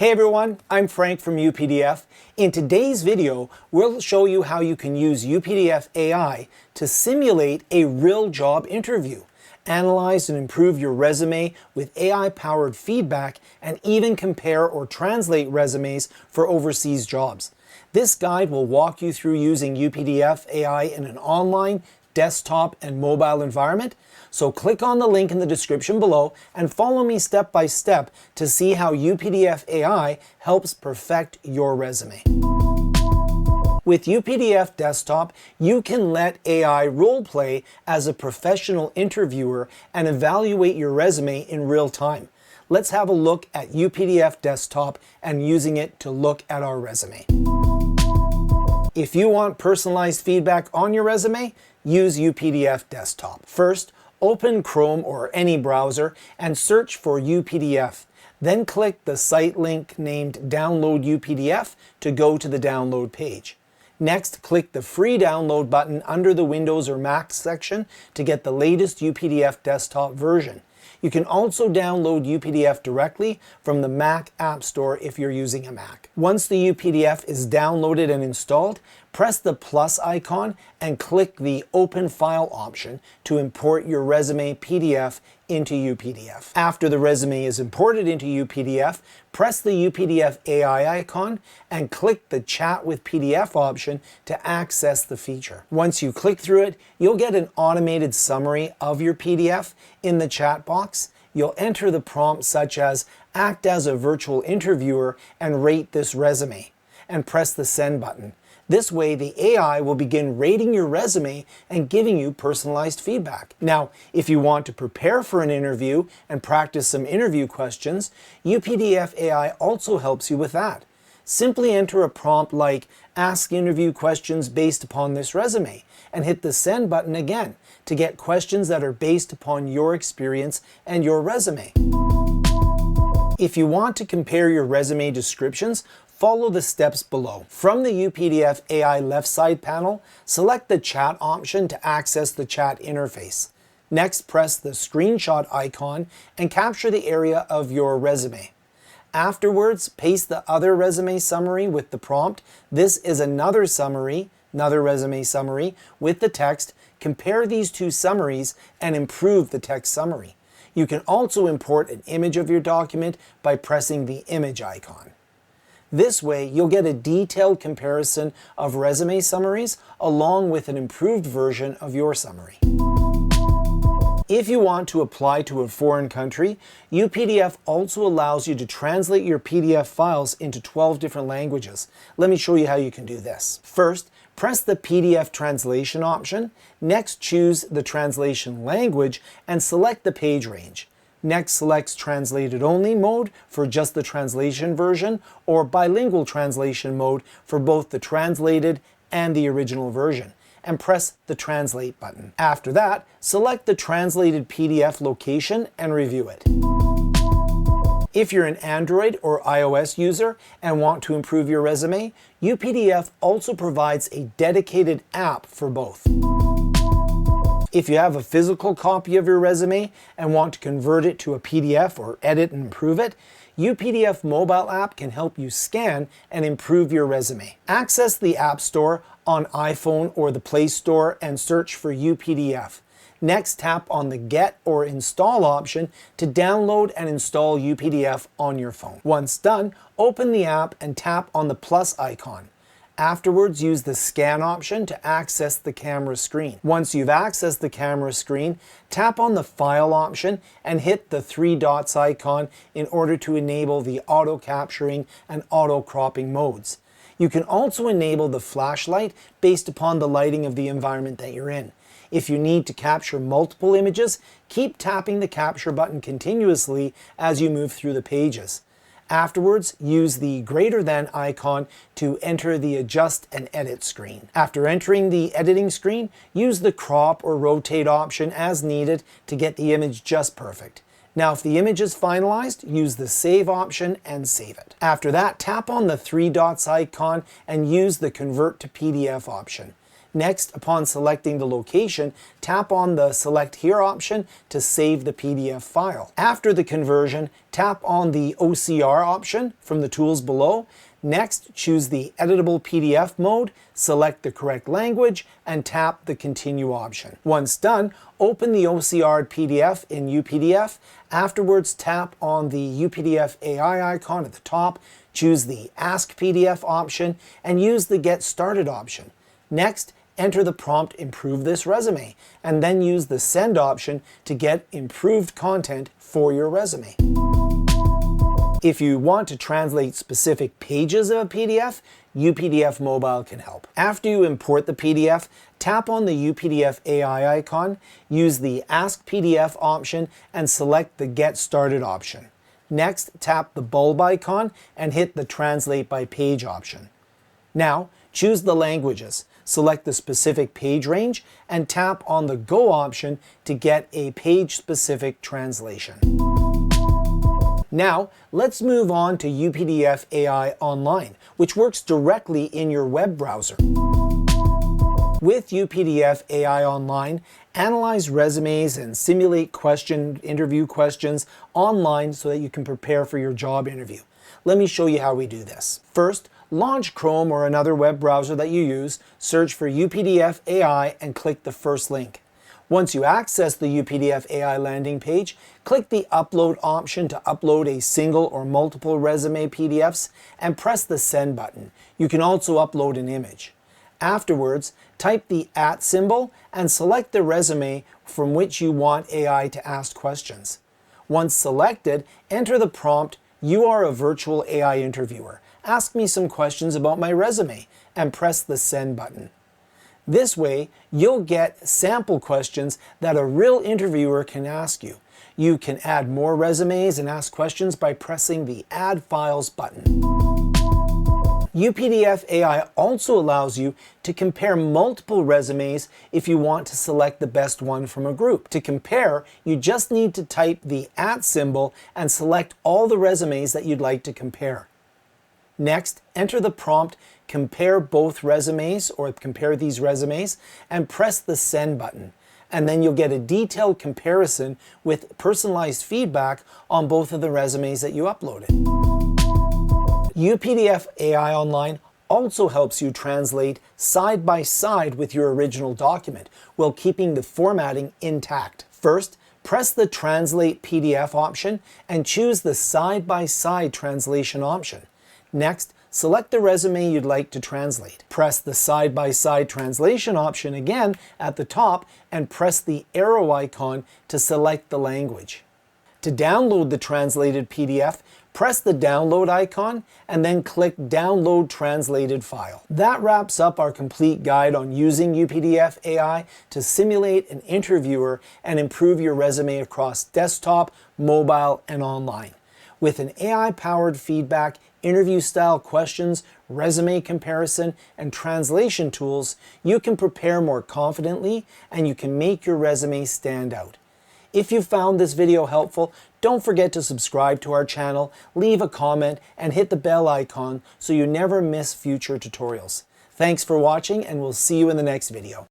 Hey everyone, I'm Frank from UPDF. In today's video, we'll show you how you can use UPDF AI to simulate a real job interview, analyze and improve your resume with AI-powered feedback, and even compare or translate resumes for overseas jobs. This guide will walk you through using UPDF AI in an online, desktop, and mobile environment. So click on the link in the description below and follow me step by step to see how UPDF AI helps perfect your resume. With UPDF Desktop, you can let AI roleplay as a professional interviewer and evaluate your resume in real time. Let's have a look at UPDF Desktop and using it to look at our resume. If you want personalized feedback on your resume, use UPDF Desktop. First, open Chrome or any browser and search for UPDF. Then click the site link named Download UPDF to go to the download page. Next, click the free download button under the Windows or Mac section to get the latest UPDF desktop version. You can also download UPDF directly from the Mac App Store if you're using a Mac. Once the UPDF is downloaded and installed, press the plus icon and click the Open File option to import your resume PDF into UPDF. After the resume is imported into UPDF, press the UPDF AI icon and click the Chat with PDF option to access the feature. Once you click through it, you'll get an automated summary of your PDF in the chat box. You'll enter the prompts such as act as a virtual interviewer and rate this resume, and press the send button. This way, the AI will begin rating your resume and giving you personalized feedback. Now, if you want to prepare for an interview and practice some interview questions, UPDF AI also helps you with that. Simply enter a prompt like, ask interview questions based upon this resume, and hit the send button again to get questions that are based upon your experience and your resume. If you want to compare your resume descriptions, follow the steps below. From the UPDF AI left side panel, select the chat option to access the chat interface. Next, press the screenshot icon and capture the area of your resume. Afterwards, paste the other resume summary with the prompt. This is another resume summary with the text. Compare these two summaries and improve the text summary. You can also import an image of your document by pressing the image icon. This way, you'll get a detailed comparison of resume summaries along with an improved version of your summary. If you want to apply to a foreign country, UPDF also allows you to translate your PDF files into 12 different languages. Let me show you how you can do this. First, press the PDF translation option. Next, choose the translation language and select the page range. Next, select Translated Only mode for just the translation version, or Bilingual Translation mode for both the translated and the original version, and press the Translate button. After that, select the translated PDF location and review it. If you're an Android or iOS user and want to improve your resume, UPDF also provides a dedicated app for both. If you have a physical copy of your resume and want to convert it to a PDF or edit and improve it, UPDF mobile app can help you scan and improve your resume. Access the App Store on iPhone or the Play Store and search for UPDF. Next, tap on the Get or Install option to download and install UPDF on your phone. Once done, open the app and tap on the plus icon. Afterwards, use the Scan option to access the camera screen. Once you've accessed the camera screen, tap on the File option and hit the three dots icon in order to enable the auto capturing and auto cropping modes. You can also enable the flashlight based upon the lighting of the environment that you're in. If you need to capture multiple images, keep tapping the capture button continuously as you move through the pages. Afterwards, use the greater than icon to enter the Adjust and Edit screen. After entering the editing screen, use the Crop or Rotate option as needed to get the image just perfect. Now, if the image is finalized, use the Save option and save it. After that, tap on the three dots icon and use the Convert to PDF option. Next, upon selecting the location, tap on the Select Here option to save the PDF file. After the conversion, tap on the OCR option from the tools below. Next, choose the Editable PDF mode, select the correct language, and tap the Continue option. Once done, open the OCR'd PDF in UPDF. Afterwards, tap on the UPDF AI icon at the top, choose the Ask PDF option, and use the Get Started option. Next, enter the prompt "Improve this resume," and then use the Send option to get improved content for your resume. If you want to translate specific pages of a PDF, UPDF Mobile can help. After you import the PDF, tap on the UPDF AI icon, use the Ask PDF option, and select the Get Started option. Next, tap the bulb icon and hit the Translate by Page option. Now, choose the languages, select the specific page range, and tap on the Go option to get a page-specific translation. Now, let's move on to UPDF AI Online, which works directly in your web browser. With UPDF AI Online, analyze resumes and simulate interview questions online so that you can prepare for your job interview. Let me show you how we do this. First, launch Chrome or another web browser that you use, search for UPDF AI, and click the first link. Once you access the UPDF AI landing page, click the Upload option to upload a single or multiple resume PDFs and press the Send button. You can also upload an image. Afterwards, type the @ symbol and select the resume from which you want AI to ask questions. Once selected, enter the prompt, "You are a virtual AI interviewer. Ask me some questions about my resume," and press the Send button. This way, you'll get sample questions that a real interviewer can ask you. You can add more resumes and ask questions by pressing the Add Files button. UPDF AI also allows you to compare multiple resumes if you want to select the best one from a group. To compare, you just need to type the @ symbol and select all the resumes that you'd like to compare. Next, enter the prompt, "Compare both resumes," or "Compare these resumes," and press the Send button. And then you'll get a detailed comparison with personalized feedback on both of the resumes that you uploaded. UPDF AI Online also helps you translate side by side with your original document while keeping the formatting intact. First, press the Translate PDF option and choose the side by side translation option. Next, select the resume you'd like to translate. Press the Side by Side Translation option again at the top and press the arrow icon to select the language. To download the translated PDF, press the Download icon and then click Download Translated File. That wraps up our complete guide on using UPDF AI to simulate an interviewer and improve your resume across desktop, mobile, and online. With an AI-powered feedback, interview-style questions, resume comparison, and translation tools, you can prepare more confidently and you can make your resume stand out. If you found this video helpful, don't forget to subscribe to our channel, leave a comment, and hit the bell icon so you never miss future tutorials. Thanks for watching, and we'll see you in the next video.